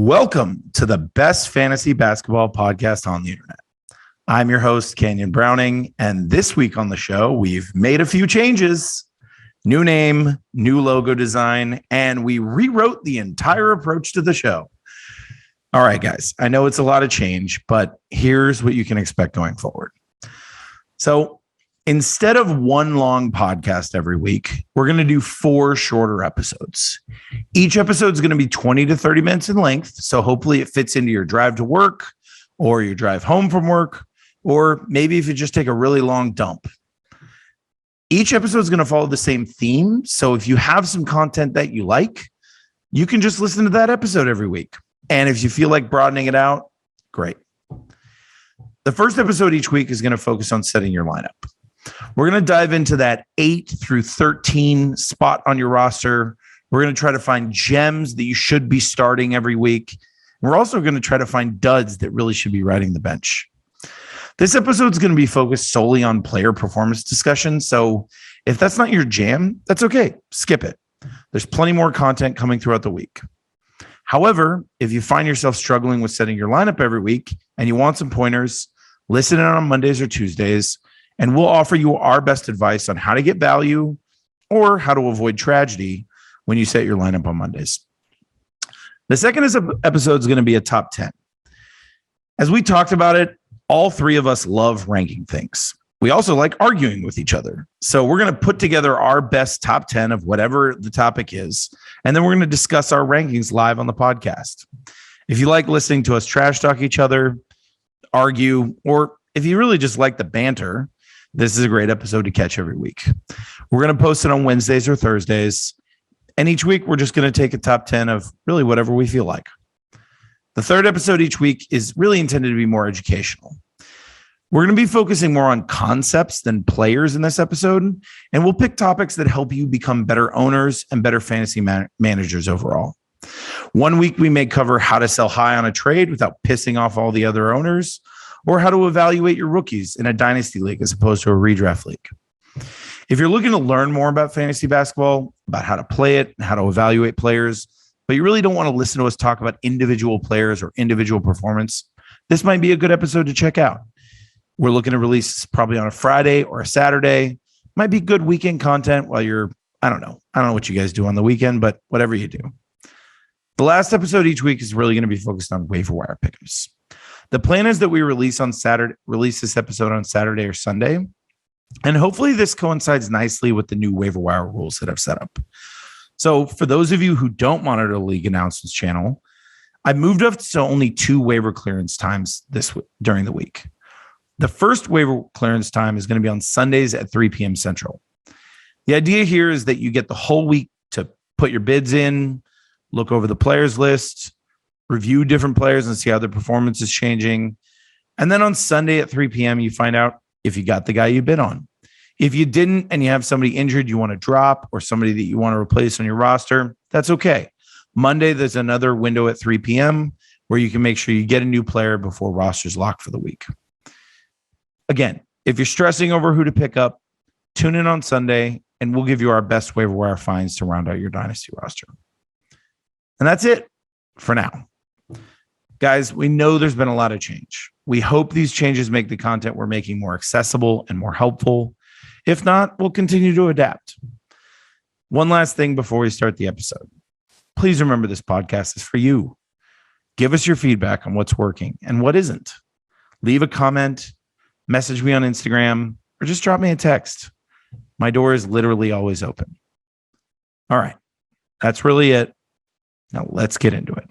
Welcome to the best fantasy basketball podcast on the internet. I'm your host, Kenyon Browning, and this week on the show, we've made a few changes. New name, new logo design, and we rewrote the entire approach to the show. All right, guys, I know it's a lot of change, but here's what you can expect going forward. So instead of one long podcast every week, we're going to do 4 shorter episodes. Each episode is going to be 20 to 30 minutes in length. So hopefully it fits into your drive to work or your drive home from work, or maybe if you just take a really long dump. Each episode is going to follow the same theme. So if you have some content that you like, you can just listen to that episode every week. And if you feel like broadening it out, great. The first episode each week is going to focus on setting your lineup. We're going to dive into that 8 through 13 spot on your roster. We're going to try to find gems that you should be starting every week. We're also going to try to find duds that really should be riding the bench. This episode is going to be focused solely on player performance discussion. So if that's not your jam, that's okay. Skip it. There's plenty more content coming throughout the week. However, if you find yourself struggling with setting your lineup every week and you want some pointers, listen in on Mondays or Tuesdays, and we'll offer you our best advice on how to get value or how to avoid tragedy when you set your lineup on Mondays. The second episode is going to be a top 10. As we talked about it, all 3 of us love ranking things. We also like arguing with each other. So we're going to put together our best top 10 of whatever the topic is, and then we're going to discuss our rankings live on the podcast. If you like listening to us trash talk each other, argue, or if you really just like the banter, this is a great episode to catch every week. We're going to post it on Wednesdays or Thursdays. And each week, we're just going to take a top 10 of really whatever we feel like. The third episode each week is really intended to be more educational. We're going to be focusing more on concepts than players in this episode. And we'll pick topics that help you become better owners and better fantasy managers overall. One week, we may cover how to sell high on a trade without pissing off all the other owners, or how to evaluate your rookies in a dynasty league as opposed to a redraft league. If you're looking to learn more about fantasy basketball, about how to play it, and how to evaluate players, but you really don't want to listen to us talk about individual players or individual performance, this might be a good episode to check out. We're looking to release probably on a Friday or a Saturday. Might be good weekend content while you're, I don't know what you guys do on the weekend, but whatever you do. The last episode each week is really going to be focused on waiver wire pickups. The plan is that we release this episode on Saturday or Sunday. And hopefully this coincides nicely with the new waiver wire rules that I've set up. So for those of you who don't monitor the league announcements channel, I've moved up to only 2 waiver clearance times during the week. The first waiver clearance time is going to be on Sundays at 3 p.m. Central. The idea here is that you get the whole week to put your bids in, look over the players list, review different players and see how their performance is changing. And then on Sunday at 3 p.m., you find out if you got the guy you bid on. If you didn't and you have somebody injured you want to drop or somebody that you want to replace on your roster, that's okay. Monday, there's another window at 3 p.m. where you can make sure you get a new player before roster's locked for the week. Again, if you're stressing over who to pick up, tune in on Sunday and we'll give you our best waiver wire finds to round out your dynasty roster. And that's it for now. Guys, we know there's been a lot of change. We hope these changes make the content we're making more accessible and more helpful. If not, we'll continue to adapt. One last thing before we start the episode. Please remember this podcast is for you. Give us your feedback on what's working and what isn't. Leave a comment, message me on Instagram, or just drop me a text. My door is literally always open. All right, that's really it. Now let's get into it.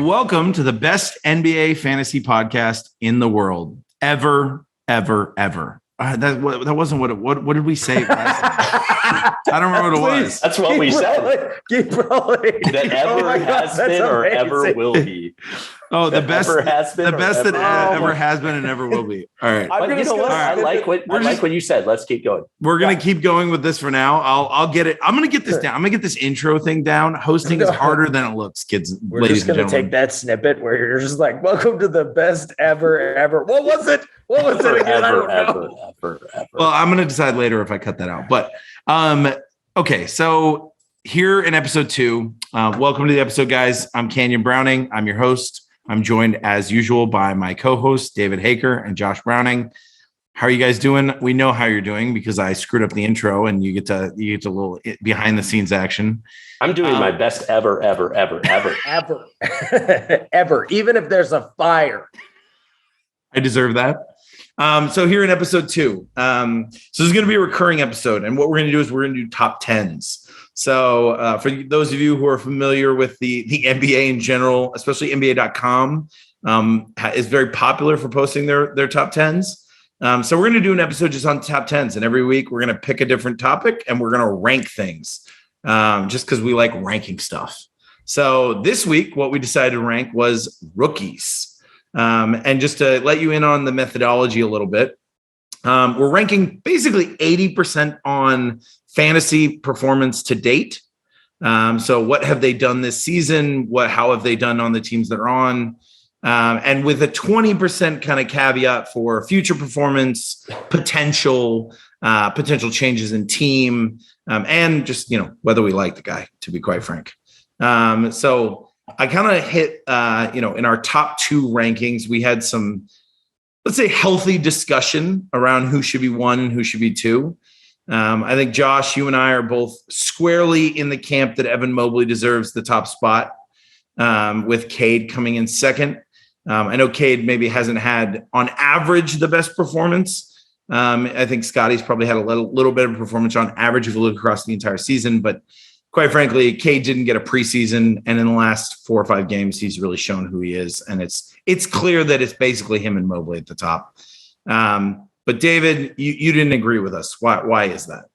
Welcome to the best NBA fantasy podcast in the world ever. That wasn't what did we say last time? I don't remember what it was. That's what we said. Keep rolling. That ever has been or ever will be. Oh, the best ever has been, the best that ever ever has been and ever will be. All right. But you know what? I like what you said. Let's keep going. We're gonna keep going with this for now. I'll get it. I'm gonna get this down. I'm gonna get this intro thing down. Hosting is harder than it looks, kids. We're just gonna take that snippet where you're just like, "Welcome to the best ever." What was it? What was it again? I don't know. Well, I'm going to decide later if I cut that out. But okay, so here in episode 2, welcome to the episode, guys. I'm Canyon Browning. I'm your host. I'm joined as usual by my co-hosts, David Haker and Josh Browning. How are you guys doing? We know how you're doing because I screwed up the intro, and you get a little behind the scenes action. I'm doing my best ever. Ever. Even if there's a fire. I deserve that. So here in episode 2, so this is going to be a recurring episode, and what we're going to do is we're going to do top 10s. So for those of you who are familiar with the NBA in general, especially NBA.com, is very popular for posting their top 10s. So we're going to do an episode just on top 10s, and every week we're going to pick a different topic and we're going to rank things, just because we like ranking stuff. So this week, what we decided to rank was rookies. And just to let you in on the methodology a little bit, we're ranking basically 80% on fantasy performance to date. So what have they done this season? How have they done on the teams that are on? And with a 20% kind of caveat for future performance, potential changes in team, and just, whether we like the guy, to be quite frank. So I kind of hit, in our top 2 rankings, we had some, let's say, healthy discussion around who should be 1 and who should be 2. I think, Josh, you and I are both squarely in the camp that Evan Mobley deserves the top spot, with Cade coming in second. I know Cade maybe hasn't had, on average, the best performance. I think Scotty's probably had a little bit of performance on average if you look across the entire season, but quite frankly, Cade didn't get a preseason, and in the last 4 or 5 games, he's really shown who he is, and it's clear that it's basically him and Mobley at the top. But David, you didn't agree with us. Why is that?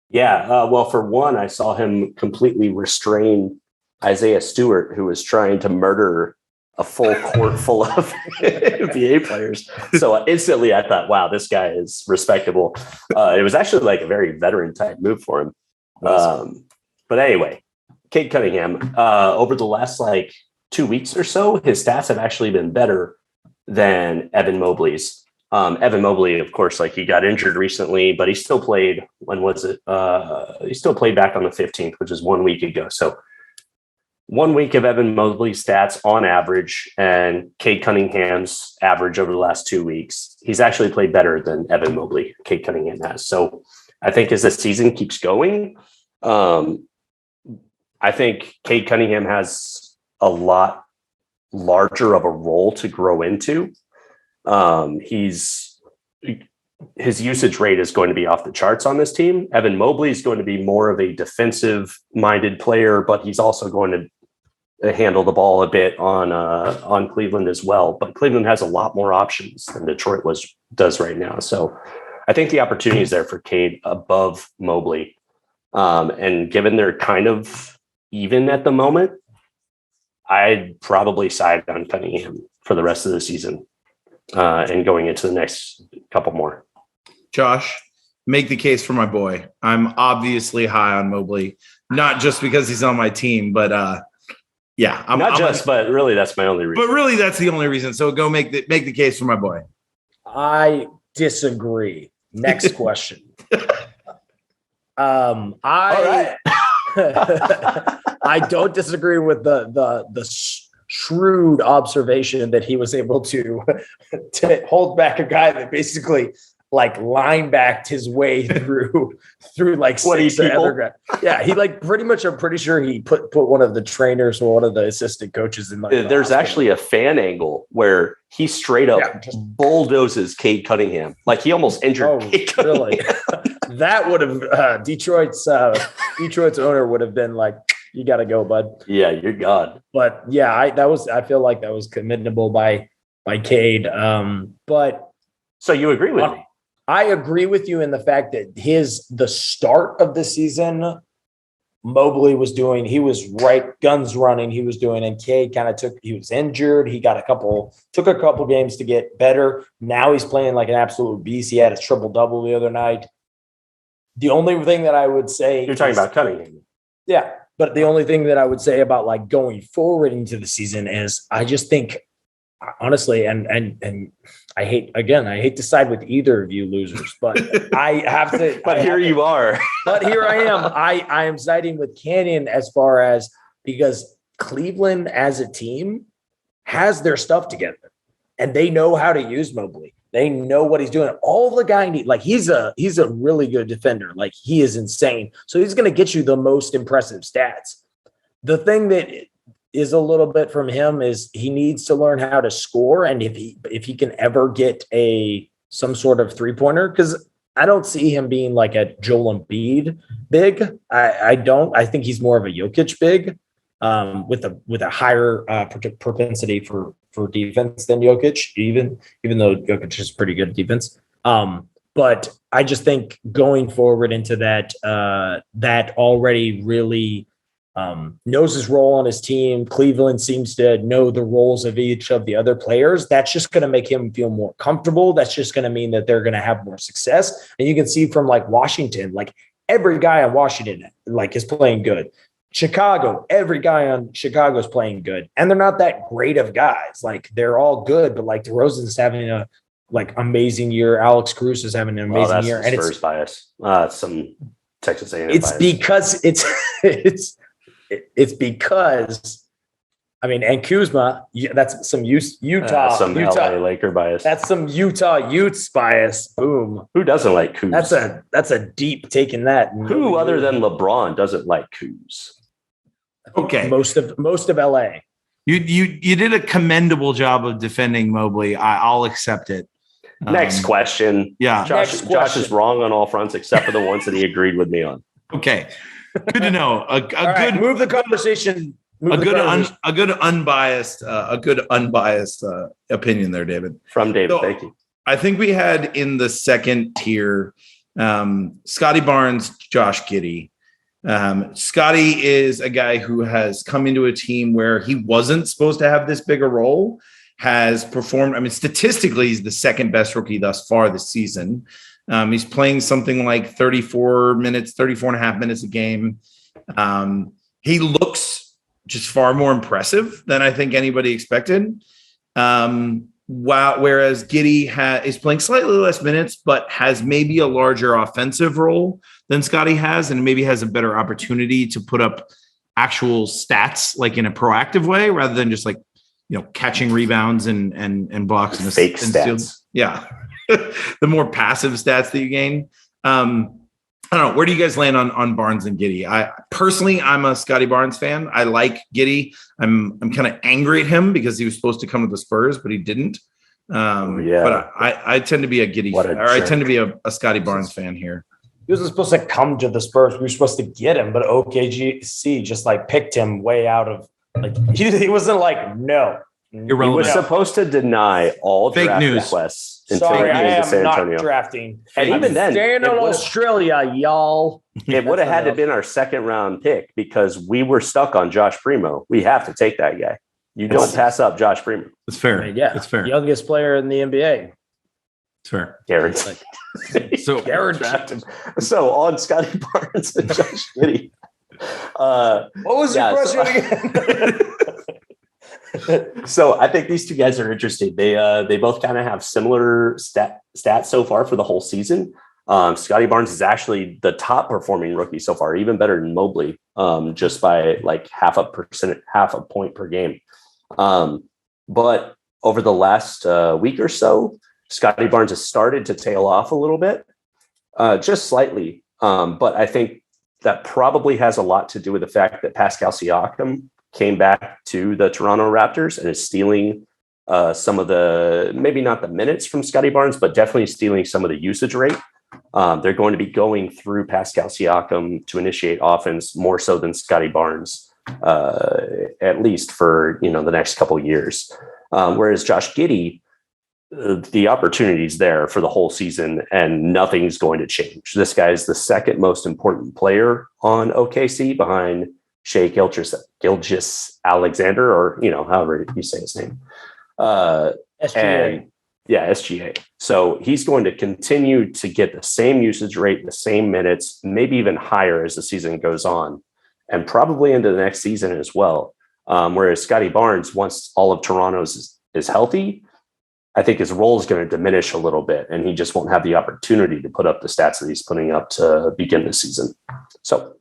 Yeah, well, for one, I saw him completely restrain Isaiah Stewart, who was trying to murder a full court full of NBA players. So instantly, I thought, wow, this guy is respectable. It was actually like a very veteran type move for him. But anyway, Cade Cunningham, over the last 2 weeks or so, his stats have actually been better than Evan Mobley's. Evan Mobley, of course, he got injured recently, but he still played. When was it? He still played back on the 15th, which is 1 week ago. So 1 week of Evan Mobley's stats on average, and Cade Cunningham's average over the last 2 weeks. He's actually played better than Evan Mobley, Cade Cunningham has. So I think as the season keeps going, I think Cade Cunningham has a lot larger of a role to grow into. His usage rate is going to be off the charts on this team. Evan Mobley is going to be more of a defensive-minded player, but he's also going to handle the ball a bit on Cleveland as well. But Cleveland has a lot more options than Detroit does right now. So I think the opportunity is there for Cade above Mobley. And given they're kind of even at the moment, I'd probably side on Cunningham for the rest of the season, and going into the next couple more. Josh, make the case for my boy. I'm obviously high on Mobley, not just because he's on my team, but yeah. But really that's my only reason. But really that's the only reason. So go make the case for my boy. I disagree. Next question. I don't disagree with the shrewd observation that he was able to hold back a guy that basically linebacked his way through 6 other guys. Yeah, he pretty much, I'm pretty sure he put one of the trainers or one of the assistant coaches in. There's actually a fan angle where he straight up bulldozes Cade Cunningham. He almost injured Cade Cunningham. Really? That would have Detroit's owner would have been like, you got to go, bud. Yeah, you're God. But yeah, I feel like that was commendable by Cade. But so you agree with me? I agree with you in the fact that the start of the season, Mobley was doing, he was right, guns running, he was doing, and Cade he was injured. He took a couple games to get better. Now he's playing like an absolute beast. He had a triple-double the other night. The only thing that I would say, you're talking about Cunningham. Yeah. But the only thing that I would say about going forward into the season is I just think honestly, and I hate to side with either of you losers, but I have to. But here you are. But here I am. I am siding with Canyon as far as because Cleveland as a team has their stuff together, and they know how to use Mobley. They know what he's doing. All the guy needs, like he's a really good defender. Like he is insane. So he's going to get you the most impressive stats. The thing that is a little bit from him is he needs to learn how to score. And if he can ever get some sort of 3-pointer, because I don't see him being like a Joel Embiid big. I don't. I think he's more of a Jokic big with a higher propensity for defense than Jokic, even though Jokic is pretty good at defense. But I just think going forward into that already really knows his role on his team. Cleveland seems to know the roles of each of the other players. That's just going to make him feel more comfortable. That's just going to mean that they're going to have more success. And you can see from like Washington, like every guy on Washington like is playing good. Chicago, every guy on Chicago is playing good. And they're not that great of guys. Like they're all good, but like DeRozan's having a like amazing year. Alex Cruz is having an amazing year. And it's bias. Some Texas A&M it's bias. Because it's because I mean, and Kuzma, that's some Utah, some Utah LA Laker bias. That's some Utah Utes bias. Boom. Who doesn't like Kuz? That's a deep take in that. Who other than LeBron doesn't like Kuz? Okay. Most of LA. You did a commendable job of defending Mobley. I'll accept it. Next question. Yeah. Josh is wrong on all fronts except for the ones that he agreed with me on. Okay. Good to know. Move the conversation. A good unbiased opinion there, David. From David, So, thank you. I think we had in the second tier, Scotty Barnes, Josh Giddey. Scotty is a guy who has come into a team where he wasn't supposed to have this big a role, has performed. I mean, statistically, he's the second best rookie thus far this season. He's playing something like 34 and a half minutes a game. He looks just far more impressive than I think anybody expected. Whereas Giddey is playing slightly less minutes, but has maybe a larger offensive role than Scotty has, and maybe has a better opportunity to put up actual stats, like in a proactive way, rather than just like, catching rebounds and blocks and fake stats. Steals. Yeah. The more passive stats that you gain. I don't know. Where do you guys land on Barnes and Giddey? I'm a Scotty Barnes fan. I like Giddey. I'm kind of angry at him because he was supposed to come to the Spurs, but he didn't. But I tend to be a Giddey fan, or I tend to be a Scotty Barnes fan here. He wasn't supposed to come to the Spurs. We were supposed to get him, but OKC just like picked him way out of like he wasn't like no. Irrelevant. He was supposed to deny all fake draft news requests. Sorry, I am not drafting. And even then, staying in Australia, y'all. It would have had to been our second round pick because we were stuck on Josh Primo. We have to take that guy. You don't pass up Josh Primo. It's fair. Yeah, it's fair. Youngest player in the NBA. It's fair. Guaranteed. So guaranteed. So on Scotty Barnes and Josh Giddey. What was your question again? So I think these two guys are interesting. They both kind of have similar stats so far for the whole season. Scotty Barnes is actually the top performing rookie so far, even better than Mobley, just by like half a point per game. But over the last week or so, Scotty Barnes has started to tail off a little bit, just slightly. But I think that probably has a lot to do with the fact that Pascal Siakam came back to the Toronto Raptors and is stealing some of the, maybe not the minutes from Scotty Barnes, but definitely stealing some of the usage rate. They're going to be going through Pascal Siakam to initiate offense more so than Scotty Barnes, at least for the next couple of years. Whereas Josh Giddey, the opportunity's there for the whole season and nothing's going to change. This guy is the second most important player on OKC behind Shea Gilgeous-Alexander, or however you say his name. SGA. SGA. So he's going to continue to get the same usage rate, the same minutes, maybe even higher as the season goes on, and probably into the next season as well. Whereas Scotty Barnes, once all of Toronto's is healthy, I think his role is going to diminish a little bit, and he just won't have the opportunity to put up the stats that he's putting up to begin the season. So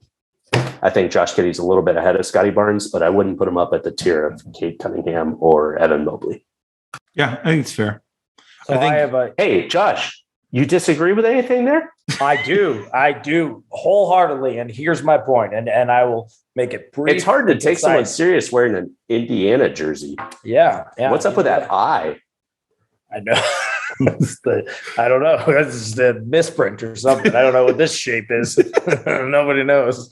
I think Josh Giddey's a little bit ahead of Scotty Barnes, but I wouldn't put him up at the tier of Cade Cunningham or Evan Mobley. Yeah, I think it's fair. So Hey, Josh, you disagree with anything there? I do wholeheartedly. And here's my point, and I will make it brief. It's hard to take someone serious wearing an Indiana jersey. Yeah. What's up with that eye? I know. I don't know. That's the misprint or something. I don't know what this shape is. Nobody knows.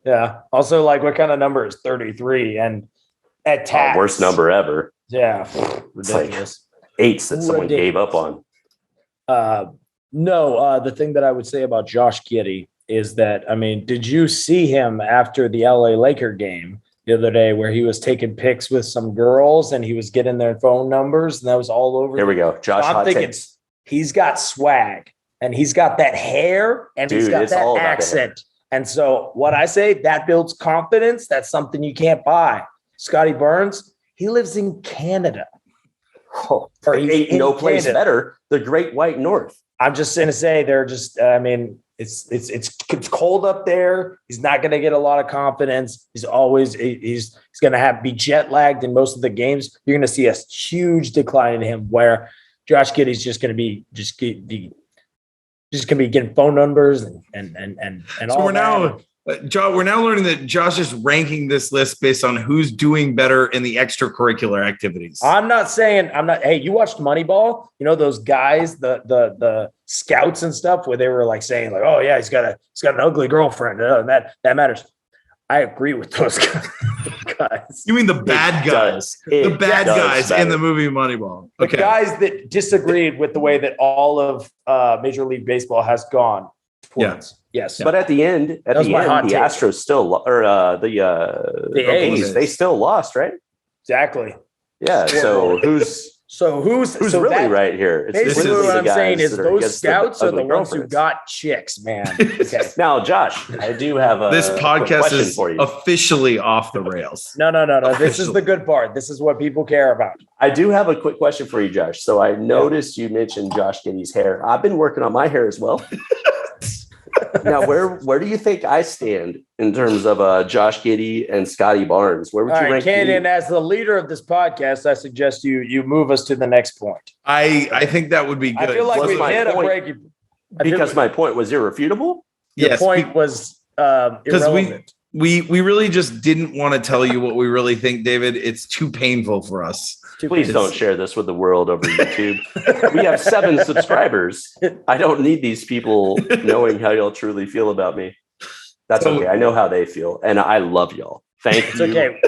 Yeah. Also, like, what kind of number is 33? And at tax, worst number ever. Yeah. It's like 8s that someone gave up on. No, the thing that I would say about Josh Giddey is that, I mean, did you see him after the LA Laker game the other day where he was taking pics with some girls and he was getting their phone numbers and that was all over? Here we go. Josh, so I'm thinking he's got swag and he's got that hair and he's got that accent. And so what I say, that builds confidence. That's something you can't buy. Scotty Barnes, he lives in Canada. Or ain't no place better. The Great White North. I'm just going to say they're just, I mean, it's cold up there. He's not going to get a lot of confidence. He's going to be jet lagged in most of the games. You're going to see a huge decline in him where Josh Giddey's just going to be getting phone numbers and so all. We're now learning that Josh is ranking this list based on who's doing better in the extracurricular activities. I'm not. Hey, you watched Moneyball? You know those guys, the scouts and stuff, where they were like saying like, "Oh yeah, he's got an ugly girlfriend," and that matters. I agree with those guys. You mean the bad guys? The bad guys in the movie Moneyball. Okay. The guys that disagreed with the way that all of Major League Baseball has gone towards. Yes. But at the end, the Astros still, or the A's, they still lost, right? Exactly. Yeah. So who's really right here? Basically, what I'm saying is those scouts are the ones who got chicks, man. Okay. Now, Josh, I do have this podcast is for you. Officially off the rails. No. This is the good part. This is what people care about. I do have a quick question for you, Josh. So I noticed you mentioned Josh Giddey's hair. I've been working on my hair as well. Now, where do you think I stand in terms of Josh Giddey and Scotty Barnes? Where would you rank me? And as the leader of this podcast, I suggest you move us to the next point. I think that would be good. I feel like we hit a break. Because my point was irrefutable? Your point was irrelevant. We really just didn't want to tell you what we really think, David. It's too painful for us. Please don't share this with the world over YouTube. We have 7 subscribers. I don't need these people knowing how y'all truly feel about me. That's okay. I know how they feel, and I love y'all. Thank you. Okay.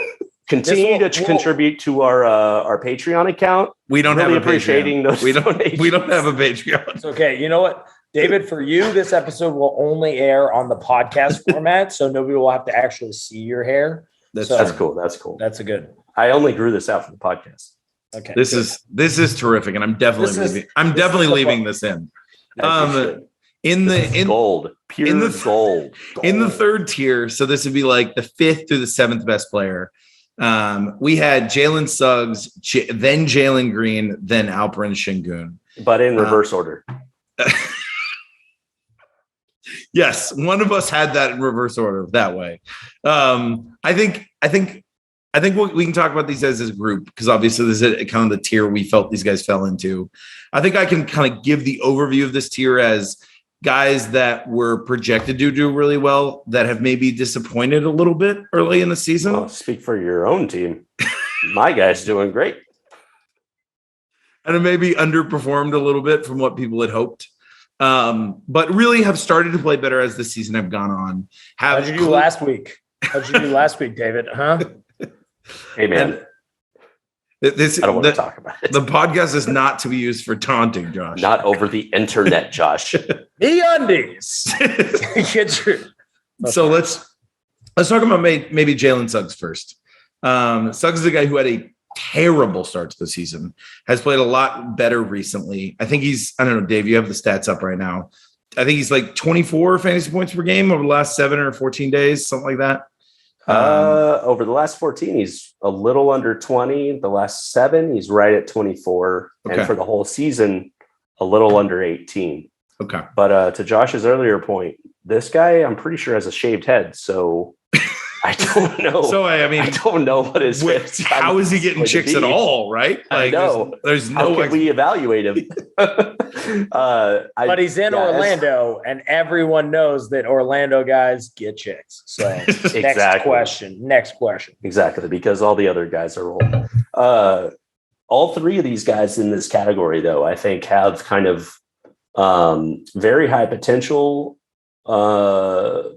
Continue to contribute to our Patreon account. We don't really have appreciating those. We don't have a Patreon. It's okay. You know what, David? For you, this episode will only air on the podcast format, so nobody will have to actually see your hair. That's cool. That's cool. That's a good. I only grew this out for the podcast. Okay. This is terrific, and I'm definitely leaving. I'm definitely leaving this in. In gold, pure gold. In the third tier, so this would be like the 5th through the 7th best player. We had Jalen Suggs, then Jalen Green, then Alperen Şengün, but in reverse order. Yes, one of us had that in reverse order that way. I think we can talk about these guys as a group because obviously this is kind of the tier we felt these guys fell into. I think I can kind of give the overview of this tier as guys that were projected to do really well that have maybe disappointed a little bit early in the season. Well, speak for your own team. My guy's doing great. And it maybe underperformed a little bit from what people had hoped. But really have started to play better as the season have gone on. How'd you do last week? David? Huh? Hey, man. I don't want to talk about it. The podcast is not to be used for taunting, Josh. Not over the internet, Josh. MeUndies. So let's talk about maybe Jalen Suggs first. Suggs is a guy who had a terrible start to the season, has played a lot better recently. I think I don't know, Dave, you have the stats up right now. I think he's like 24 fantasy points per game over the last 7 or 14 days, something like that. Over the last 14, he's a little under 20. The last 7, he's right at 24. Okay. And for the whole season, a little under 18. Okay. But to Josh's earlier point, this guy, I'm pretty sure, has a shaved head. So I don't know. So I mean, I don't know what his. How is he getting chicks at all? Right? I know. There's no. How can we evaluate him? But he's in Orlando, and everyone knows that Orlando guys get chicks. So next question. Exactly, because all the other guys are old. All 3 of these guys in this category, though, I think have kind of very high potential, but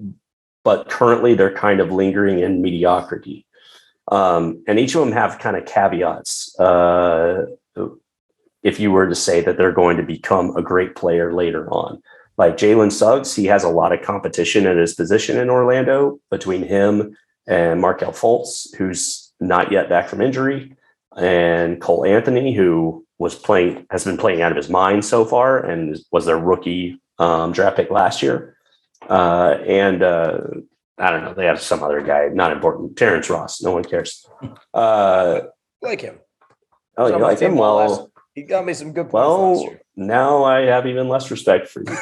currently they're kind of lingering in mediocrity. And each of them have kind of caveats. If you were to say that they're going to become a great player later on, like Jalen Suggs, he has a lot of competition at his position in Orlando between him and Markelle Fultz, who's not yet back from injury, and Cole Anthony, who has been playing out of his mind so far and was their rookie draft pick last year. And I don't know, they have some other guy, not important, Terrence Ross. No one cares. Like him. Oh, you like him? Well, he got me some good points last year. Now I have even less respect for you.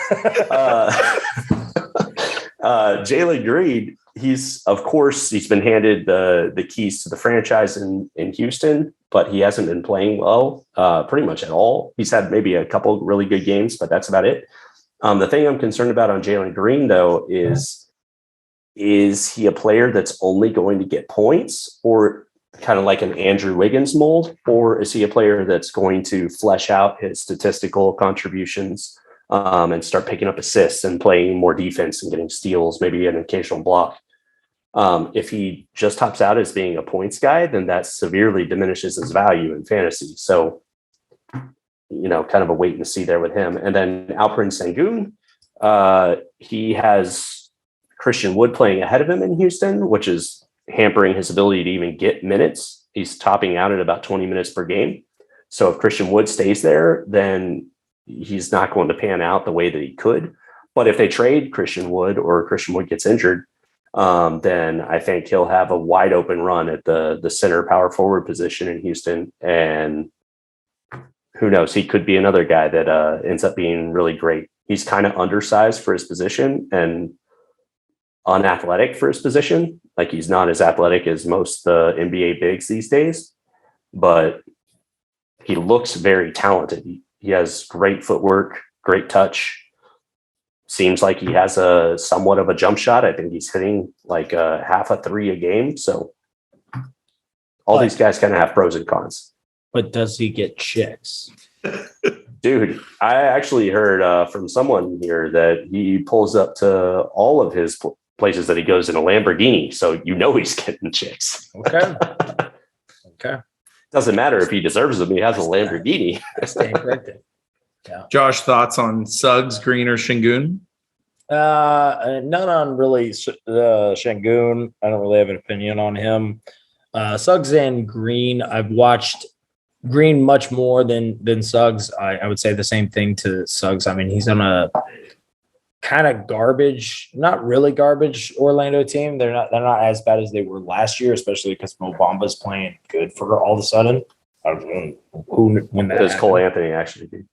Jalen Green, he's been handed the keys to the franchise in Houston, but he hasn't been playing well, pretty much at all. He's had maybe a couple really good games, but that's about it. The thing I'm concerned about on Jalen Green, though, is he a player that's only going to get points, or kind of like an Andrew Wiggins mold, or is he a player that's going to flesh out his statistical contributions and start picking up assists and playing more defense and getting steals, maybe an occasional block? If he just tops out as being a points guy, then that severely diminishes his value in fantasy. So, kind of a wait and see there with him. And then Alperen Sengun, he has Christian Wood playing ahead of him in Houston, which is hampering his ability to even get minutes. He's topping out at about 20 minutes per game. So if Christian Wood stays there, then he's not going to pan out the way that he could. But if they trade Christian Wood, or Christian Wood gets injured, then I think he'll have a wide open run at the center power forward position in Houston. And who knows, he could be another guy that ends up being really great. He's kind of undersized for his position and unathletic for his position. Like, he's not as athletic as most NBA bigs these days, but he looks very talented. He has great footwork, great touch. Seems like he has a somewhat of a jump shot. I think he's hitting like half a 3 a game. So these guys kind of have pros and cons. But does he get chicks? Dude, I actually heard from someone here that he pulls up to all of his places that he goes in a Lamborghini. So he's getting chicks. Okay. Doesn't matter if he deserves them. He has a Lamborghini. Stand corrected. Yeah. Josh, thoughts on Suggs, Green, or Şengün? None on really Şengün. I don't really have an opinion on him. Suggs and Green, I've watched Green much more than Suggs. I would say the same thing to Suggs. I mean, he's on a kind of garbage, not really garbage Orlando team. They're not as bad as they were last year, especially because Mo Bamba's playing good for all of a sudden. I don't know when that does Cole Anthony actually do.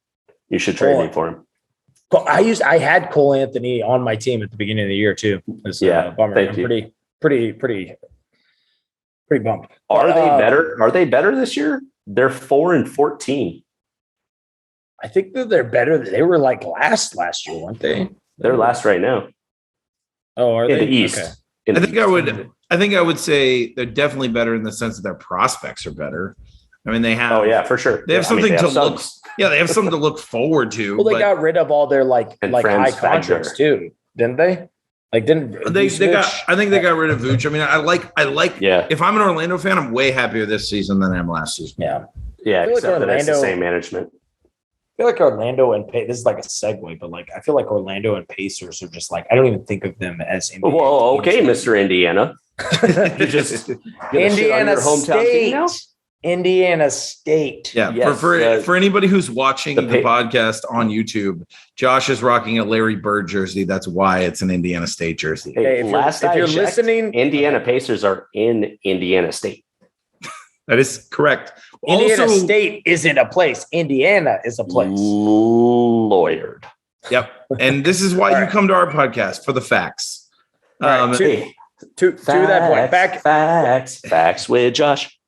You should trade me for him. I had Cole Anthony on my team at the beginning of the year too. Bummer. Thank you. Pretty bummed. Are they better? Are they better this year? They're 4-14. I think that they're better. They were like last year, weren't they? They're last right now. Oh, are in they? The East? Okay. I think I would say they're definitely better in the sense that their prospects are better. I mean, they have. Oh yeah, for sure. They have something to look. Yeah, they have something to look forward to. Well, they got rid of all their like high contracts too, didn't they? Like, didn't they got? I think they got rid of Vooch. I mean, I like. Yeah. If I'm an Orlando fan, I'm way happier this season than I am last season. Yeah. Yeah. Except that it's the same management. I feel like Orlando and this is like a segue, but like I feel like Orlando and Pacers are just like I don't even think of them as NBA. Well, okay, Mr. Indiana. You just Indiana your hometown State. team now? Indiana State. Yeah, Yes, for anybody who's watching the the podcast on YouTube, Josh is rocking a Larry Bird jersey. That's why it's an Indiana State jersey. Hey, if you're checked, listening, Indiana Pacers are in Indiana State. That is correct. Indiana Also, State isn't a place. Indiana is a place. Lawyered. Yep. And this is why All you right. come to our podcast, for the facts. All right, to that point, Facts with Josh.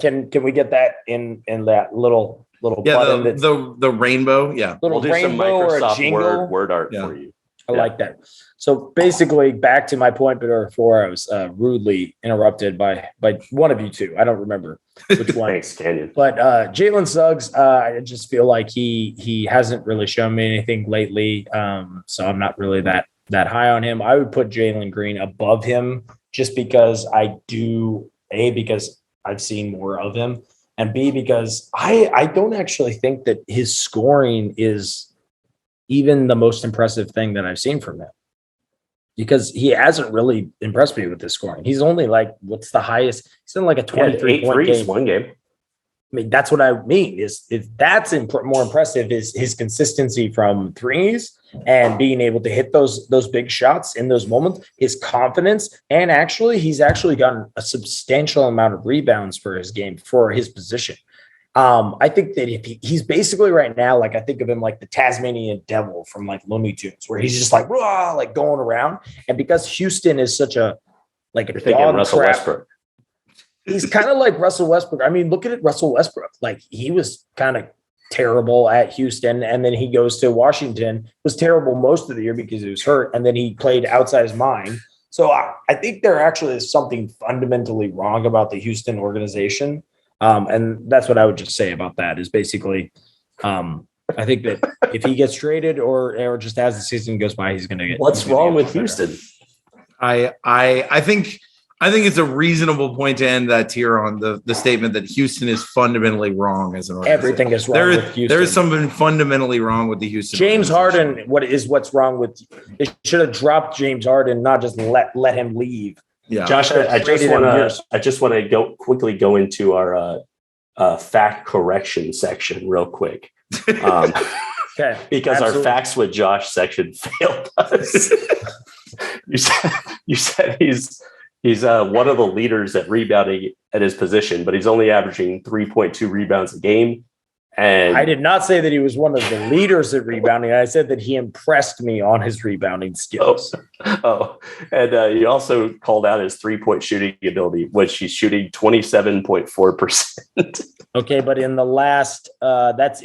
Can we get that in that little Yeah, button that's the rainbow. Yeah. little We'll do some rainbow or a Microsoft jingle? word art Yeah. for you. I like that. So basically, back to my point before I was rudely interrupted by one of you two. I don't remember which one. Thanks, Canyon. But Jalen Suggs, I just feel like he hasn't really shown me anything lately. So I'm not really that high on him. I would put Jalen Green above him just because because I've seen more of him, and B, because I don't actually think that his scoring is even the most impressive thing that I've seen from him, because he hasn't really impressed me with his scoring. He's only like, what's the highest? He's in like a 23 point game. One game. I mean, that's what I mean is that's more impressive is his consistency from threes and being able to hit those big shots in those moments, his confidence. And he's actually gotten a substantial amount of rebounds for his game, for his position. I think that if he's basically right now, like I think of him like the Tasmanian devil from like Looney Tunes, where he's just like, rah, like going around. And because Houston is such a dog Russell crap, Westbrook. he's kind of like Russell Westbrook. I mean, look at it, Russell Westbrook. Like he was kind of terrible at Houston, and then he goes to Washington, was terrible most of the year because he was hurt, and then he played outside his mind. So I think there actually is something fundamentally wrong about the Houston organization. And that's what I would just say about that is basically, I think that if he gets traded or just as the season goes by, he's going to get. What's wrong with Houston? I think it's a reasonable point to end that tier on the statement that Houston is fundamentally wrong as an organization. Everything is wrong with Houston. There is something fundamentally wrong with the Houston. James Harden. What's wrong with? They should have dropped James Harden, not just let him leave. Yeah, Josh, I just want to quickly go into our fact correction section real quick. Okay, because absolutely. Our facts with Josh section failed us. you said he's one of the leaders at rebounding at his position, but he's only averaging 3.2 rebounds a game. And I did not say that he was one of the leaders at rebounding. I said that he impressed me on his rebounding skills. And he also called out his 3-point shooting ability, which he's shooting 27.4%. Okay, but in the last, that's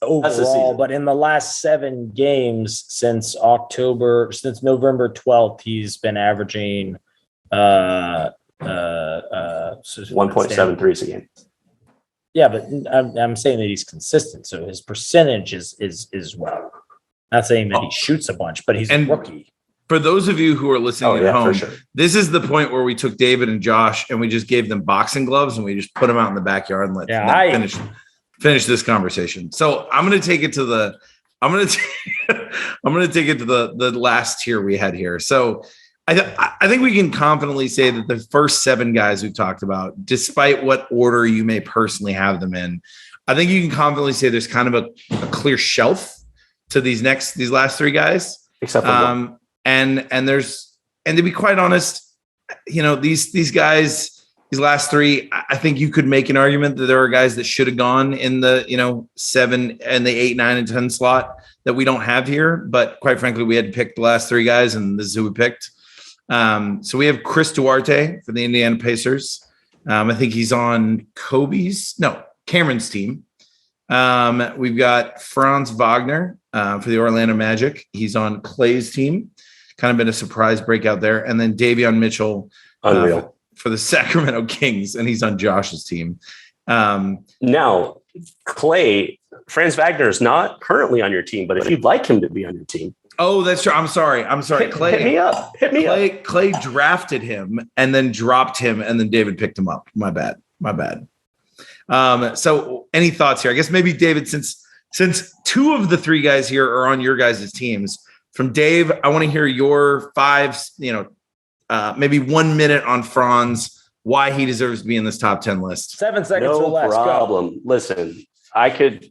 overall. But in the last 7 games since November 12th, he's been averaging 1.73 a game. Yeah, but I'm saying that he's consistent, so his percentage is well. Not saying that he shoots a bunch, but he's a rookie. For those of you who are listening at home, sure. This is the point where we took David and Josh and we just gave them boxing gloves and we just put them out in the backyard and let them finish this conversation. So I'm going to take it to the last tier we had here. So I think we can confidently say that the first 7 guys we've talked about, despite what order you may personally have them in, I think you can confidently say there's kind of a clear shelf to these last 3 guys. Except for one. And to be quite honest, these guys, these last 3, I think you could make an argument that there are guys that should have gone in the 7 and the 8, 9, and 10 slot that we don't have here. But quite frankly, we had to pick the last 3 guys, and this is who we picked. So we have Chris Duarte for the Indiana Pacers. I think he's on Cameron's team. We've got Franz Wagner for the Orlando Magic. He's on Clay's team. Kind of been a surprise breakout there. And then Davion Mitchell for the Sacramento Kings, and he's on Josh's team. Now, Clay, Franz Wagner is not currently on your team, but if you'd like him to be on your team. Oh, that's true. I'm sorry. Clay, hit me up. Clay drafted him and then dropped him, and then David picked him up. My bad. So any thoughts here? I guess maybe David, since 2 of the 3 guys here are on your guys' teams, from Dave, I want to hear your 5, maybe 1 minute on Franz, why he deserves to be in this top 10 list. 7 seconds or No less. problem. Listen, I could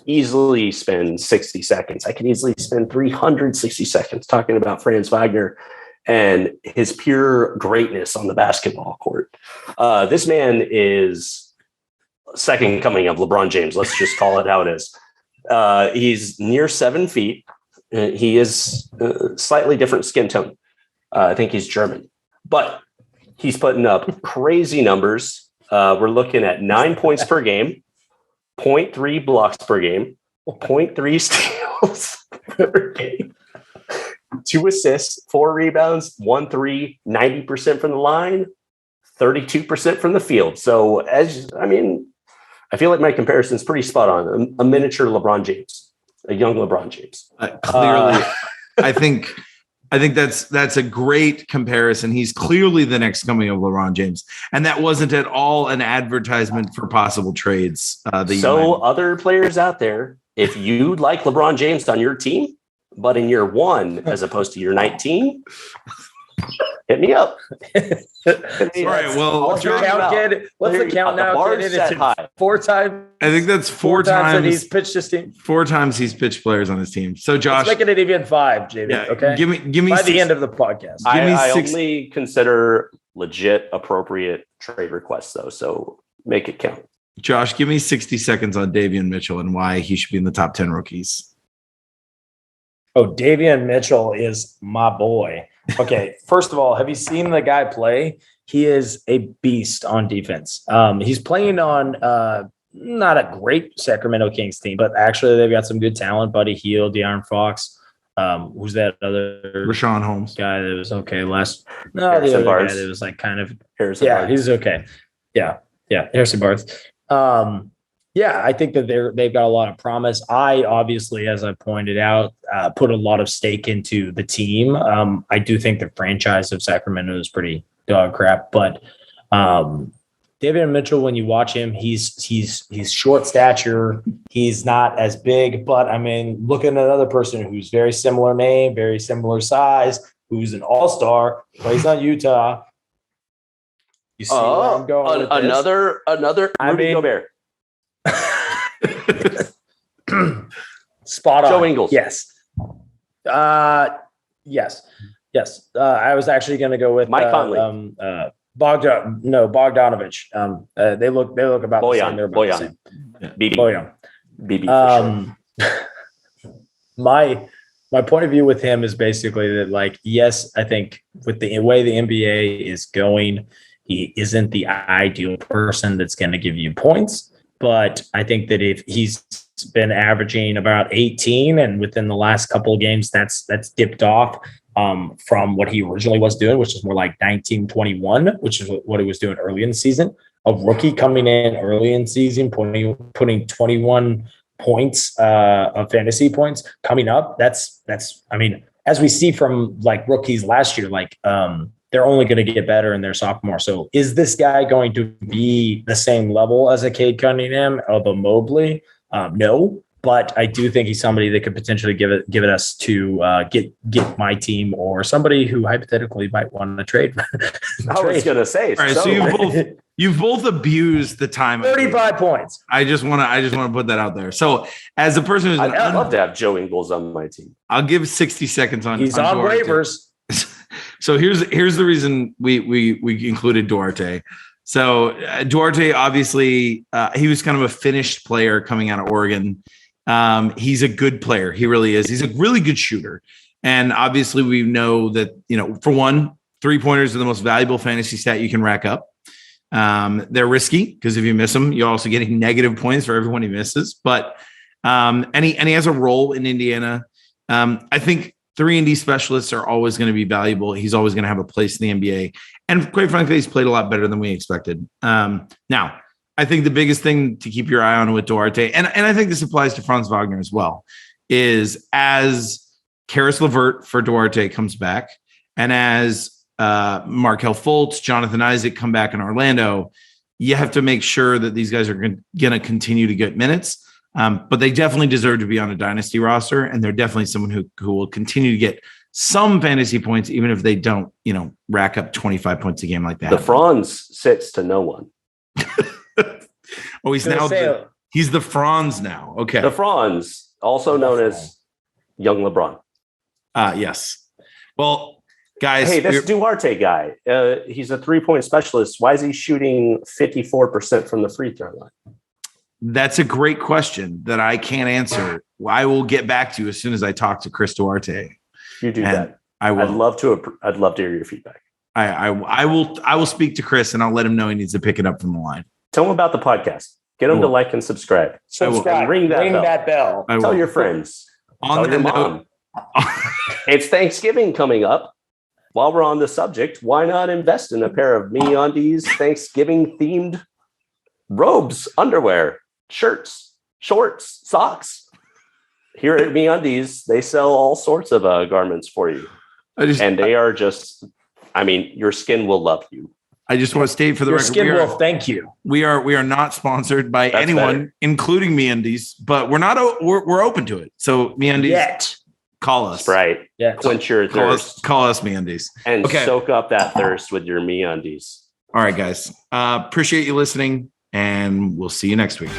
easily spend 60 seconds. I could easily spend 360 seconds talking about Franz Wagner and his pure greatness on the basketball court. This man is second coming of LeBron James. Let's just call it how it is. He's near 7 feet. He is slightly different skin tone. I think he's German, but he's putting up crazy numbers. We're looking at 9 points per game, 0.3 blocks per game, 0.3 steals per game, 2 assists, 4 rebounds, 1 3, 90% from the line, 32% from the field. So I feel like my comparison is pretty spot on. A miniature LeBron James, a young LeBron James. Clearly, I think that's a great comparison. He's clearly the next coming of LeBron James, and that wasn't at all an advertisement for possible trades. Other players out there, if you'd like LeBron James on your team, but in year 1 as opposed to year 19, hit me up. All right. Well, what's the count, Cade? What's the count now? Cade? It's 4 times. I think that's 4 times that he's pitched his team. 4 times he's pitched players on his team. So Josh, let's make it even 5, JB. yeah, Okay. Give me by 6, the end of the podcast. I only consider legit appropriate trade requests though. So make it count. Josh, give me 60 seconds on Davion Mitchell and why he should be in the top 10 rookies. Oh, Davion Mitchell is my boy. Okay, first of all, have you seen the guy play? He is a beast on defense. He's playing on not a great Sacramento Kings team, but actually they've got some good talent. Buddy Hield, De'Aaron Fox. Who's that other Rashawn Holmes guy that was okay last? No, Harrison the other Barnes. guy that was like kind of Harrison yeah, Barnes. he's okay. Yeah, Harrison Barnes. Yeah, I think that they've got a lot of promise. I obviously, as I pointed out, put a lot of stake into the team. I do think the franchise of Sacramento is pretty dog crap, but Davion Mitchell, when you watch him, he's short stature. He's not as big, but I mean, look at another person who's very similar name, very similar size, who's an all-star, plays on Utah. You see where I'm going with another Rudy Gobert. Spot on. Joe Ingles. Yes. Yes. I was actually going to go with Mike Conley. Bogdanovich. They look about the same. They're about the same. BB for sure. My point of view with him is basically that, like, yes, I think with the way the NBA is going, he isn't the ideal person that's going to give you points. But I think that if he's been averaging about 18 and within the last couple of games, that's dipped off from what he originally was doing, which is more like 19, 21, which is what he was doing early in the season. A rookie coming in early in the season, putting 21 points of fantasy points coming up. That's I mean, as we see from like rookies last year, like they're only going to get better in their sophomore. So is this guy going to be the same level as a Cade Cunningham of a Mobley? No, but I do think he's somebody that could potentially give it us to get my team or somebody who hypothetically might want to trade. I was going to say. All right, so you've both abused the time. 35 points. I just want to put that out there. So as a person who's I'd love to have Joe Ingles on my team. I'll give 60 seconds on. He's on waivers. So here's the reason we included Duarte. So Duarte, obviously, he was kind of a finished player coming out of Oregon. He's a good player. He really is. He's a really good shooter. And obviously we know that, for one, 3-pointers are the most valuable fantasy stat you can rack up. They're risky because if you miss them, you're also getting negative points for everyone he misses. But and he has a role in Indiana. I think 3-and-D specialists are always going to be valuable. He's always going to have a place in the NBA. And quite frankly, he's played a lot better than we expected. Now, I think the biggest thing to keep your eye on with Duarte, and I think this applies to Franz Wagner as well, is as Karis LeVert for Duarte comes back, and as Markelle Fultz, Jonathan Isaac come back in Orlando, you have to make sure that these guys are going to continue to get minutes. But they definitely deserve to be on a dynasty roster, and they're definitely someone who will continue to get some fantasy points, even if they don't, rack up 25 points a game like that. The Franz sits to no one. Oh, he's the Franz now. Okay. The Franz, also known as Young LeBron. Yes. Well, guys. Hey, this Duarte guy, he's a 3-point specialist. Why is he shooting 54% from the free throw line? That's a great question that I can't answer. I will get back to you as soon as I talk to Chris Duarte. You do that. I will. I'd love to hear your feedback. I will speak to Chris and I'll let him know he needs to pick it up from the line. Tell him about the podcast. Get him to like and subscribe. Subscribe. Ring that bell. Tell your friends. Tell your mom. It's Thanksgiving coming up. While we're on the subject, why not invest in a pair of MeUndies Thanksgiving themed robes, underwear, shirts, shorts, socks? Here at MeUndies, they sell all sorts of garments for you. And they are just, your skin will love you. I just want to state for the record, skin will thank you. We are not sponsored by anyone, including MeUndies, but we're open to it. So MeUndies, yet call us. Right. Yeah. Quench your thirst. Call us MeUndies. And soak up that thirst with your MeUndies. All right, guys. Appreciate you listening, and we'll see you next week.